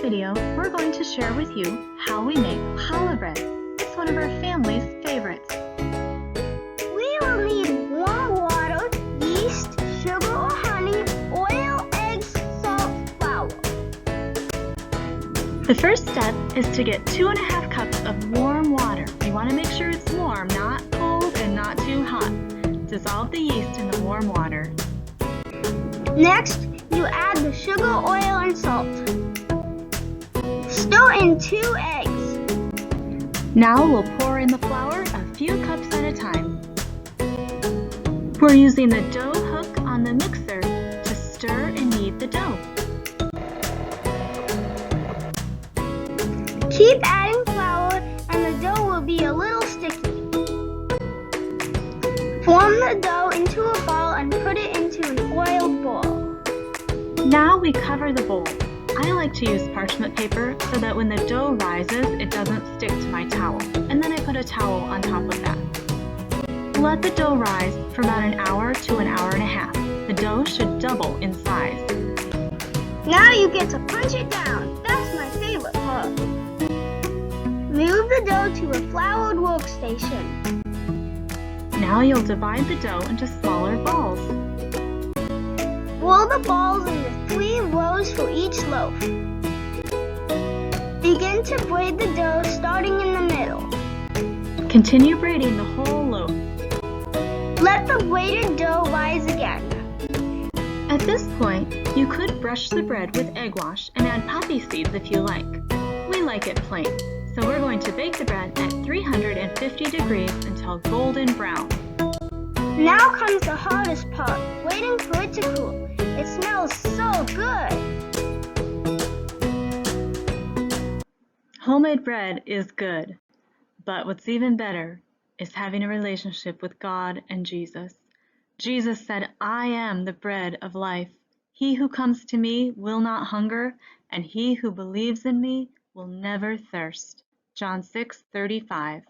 video, we're going to share with you how we make challah bread. It's one of our family's favorites. We will need warm water, yeast, sugar or honey, oil, eggs, salt, flour. The first step is to get 2½ cups of warm water. You want to make sure it's warm, not cold and not too hot. Dissolve the yeast in the warm water. Next, you add the sugar, oil, and salt. Stir in 2 eggs. Now we'll pour in the flour a few cups at a time. We're using the dough hook on the mixer to stir and knead the dough. Keep adding flour and the dough will be a little sticky. Form the dough into a ball and put it into an oiled bowl. Now we cover the bowl. I like to use parchment paper so that when the dough rises, it doesn't stick to my towel. And then I put a towel on top of that. Let the dough rise for about an hour to an hour and a half. The dough should double in size. Now you get to punch it down. That's my favorite part. Move the dough to a floured workstation. Now you'll divide the dough into smaller balls. Roll the balls into 3 rows for each loaf. Begin to braid the dough starting in the middle. Continue braiding the whole loaf. Let the braided dough rise again. At this point, you could brush the bread with egg wash and add poppy seeds if you like. We like it plain, so we're going to bake the bread at 350 degrees until golden brown. Now comes the hardest part, waiting for it to cool. It smells so good! Homemade bread is good, but what's even better is having a relationship with God and Jesus. Jesus said, "I am the bread of life. He who comes to me will not hunger, and he who believes in me will never thirst." John 6:35.